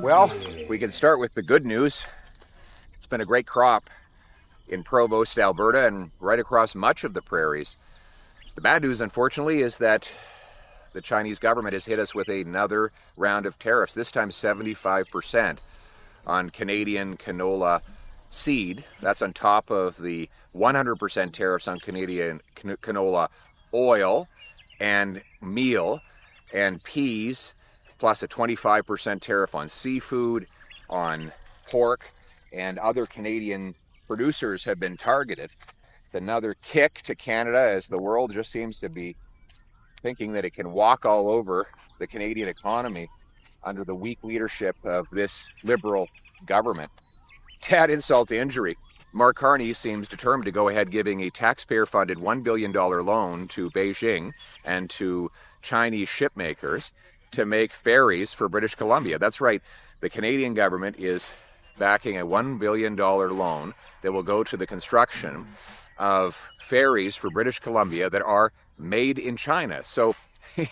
Well, we can start with the good news. It's been a great crop in Provost, Alberta, and right across much of the prairies. The bad news, unfortunately, is that the Chinese government has hit us with another round of tariffs, this time 75% on Canadian canola seed. That's on top of the 100% tariffs on Canadian canola oil and meal and peas, plus a 25% tariff on seafood, on pork, and other Canadian producers have been targeted. It's another kick to Canada as the world just seems to be thinking that it can walk all over the Canadian economy under the weak leadership of this Liberal government. To add insult to injury, Mark Carney seems determined to go ahead giving a taxpayer-funded $1 billion loan to Beijing and to Chinese shipmakers to make ferries for British Columbia. That's right, the Canadian government is backing a $1 billion loan that will go to the construction of ferries for British Columbia that are made in China. So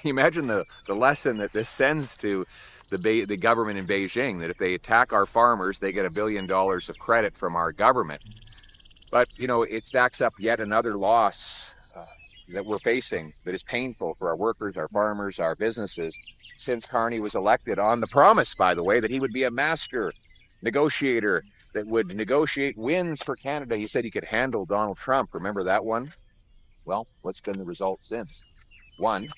imagine the lesson that this sends to the government in Beijing, that if they attack our farmers, they get $1 billion of credit from our government. But, you know, it stacks up yet another loss that we're facing that is painful for our workers, our farmers, our businesses, since Carney was elected on the promise, by the way, that he would be a master negotiator that would negotiate wins for Canada. He said he could handle Donald Trump. Remember that one? Well, what's been the result since? One,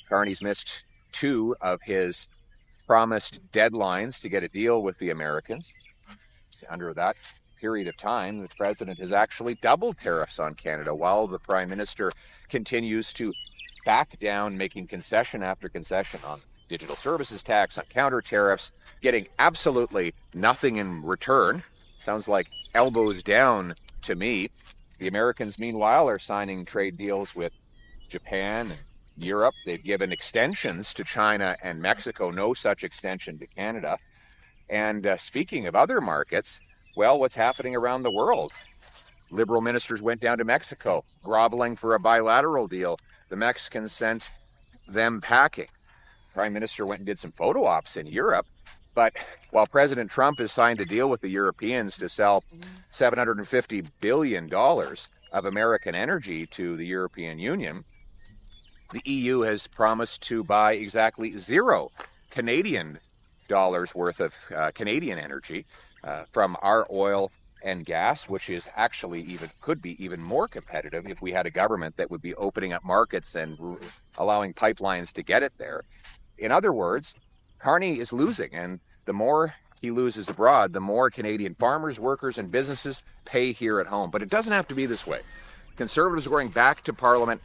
Carney's missed 2 of his promised deadlines to get a deal with the Americans. Under that period of time, the president has actually doubled tariffs on Canada while the prime minister continues to back down, making concession after concession on digital services tax, on counter tariffs, getting absolutely nothing in return. Sounds like elbows down to me. The Americans, meanwhile, are signing trade deals with Japan and Europe. They've given extensions to China and Mexico, no such extension to Canada. And speaking of other markets, well, what's happening around the world? Liberal ministers went down to Mexico, groveling for a bilateral deal. The Mexicans sent them packing. Prime Minister went and did some photo ops in Europe. But while President Trump has signed a deal with the Europeans to sell $750 billion of American energy to the European Union, the EU has promised to buy exactly 0 Canadian dollars worth of Canadian energy from our oil and gas, which is actually could be even more competitive if we had a government that would be opening up markets and allowing pipelines to get it there. In other words, Carney is losing, and the more he loses abroad, the more Canadian farmers, workers, and businesses pay here at home. But it doesn't have to be this way. Conservatives are going back to Parliament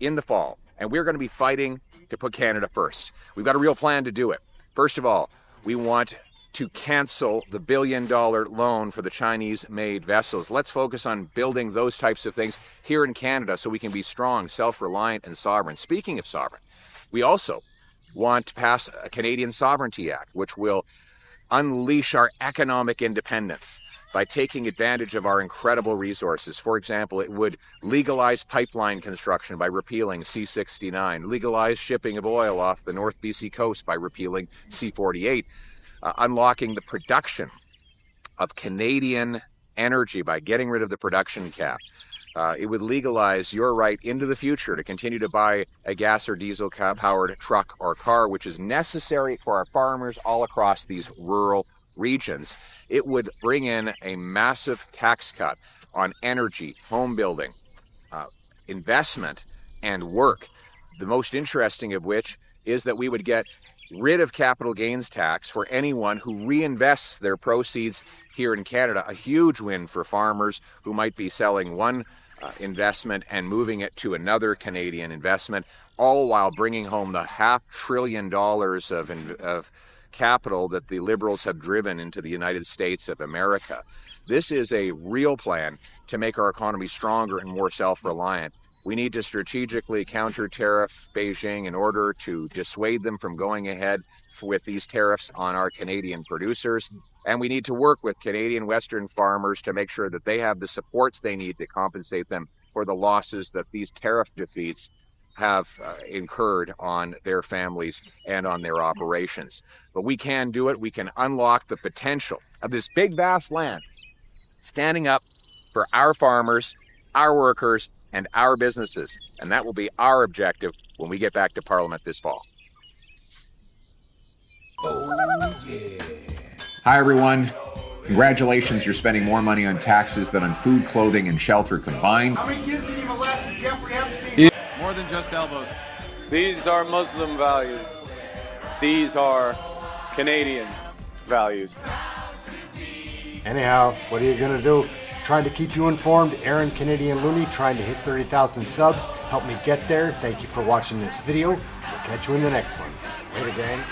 in the fall, and we're going to be fighting to put Canada first. We've got a real plan to do it. First of all, we want to cancel the $1 billion loan for the Chinese-made vessels. Let's focus on building those types of things here in Canada so we can be strong, self-reliant, and sovereign. Speaking of sovereign, we also want to pass a Canadian Sovereignty Act, which will unleash our economic independence by taking advantage of our incredible resources. For example, it would legalize pipeline construction by repealing C-69, legalize shipping of oil off the North BC coast by repealing C-48, unlocking the production of Canadian energy by getting rid of the production cap. It would legalize your right into the future to continue to buy a gas or diesel-powered truck or car, which is necessary for our farmers all across these rural regions. It would bring in a massive tax cut on energy, home building, investment, and work. The most interesting of which is that we would get rid of capital gains tax for anyone who reinvests their proceeds here in Canada. A huge win for farmers who might be selling one investment and moving it to another Canadian investment, all while bringing home the $500 billion of capital that the Liberals have driven into the United States of America. This is a real plan to make our economy stronger and more self-reliant. We need to strategically counter-tariff Beijing in order to dissuade them from going ahead with these tariffs on our Canadian producers. And we need to work with Canadian Western farmers to make sure that they have the supports they need to compensate them for the losses that these tariff defeats have incurred on their families and on their operations. But we can do it. We can unlock the potential of this big, vast land, standing up for our farmers, our workers, and our businesses. And that will be our objective when we get back to Parliament this fall. Oh, yeah. Hi, everyone. Congratulations, you're spending more money on taxes than on food, clothing, and shelter combined. How many kids did you molest with Jeffrey Epstein? More than just elbows. These are Muslim values. These are Canadian values. Anyhow, what are you going to do? Trying to keep you informed. Aaron Canadian Looney trying to hit 30,000 subs. Help me get there. Thank you for watching this video. We'll catch you in the next one. Later, gang.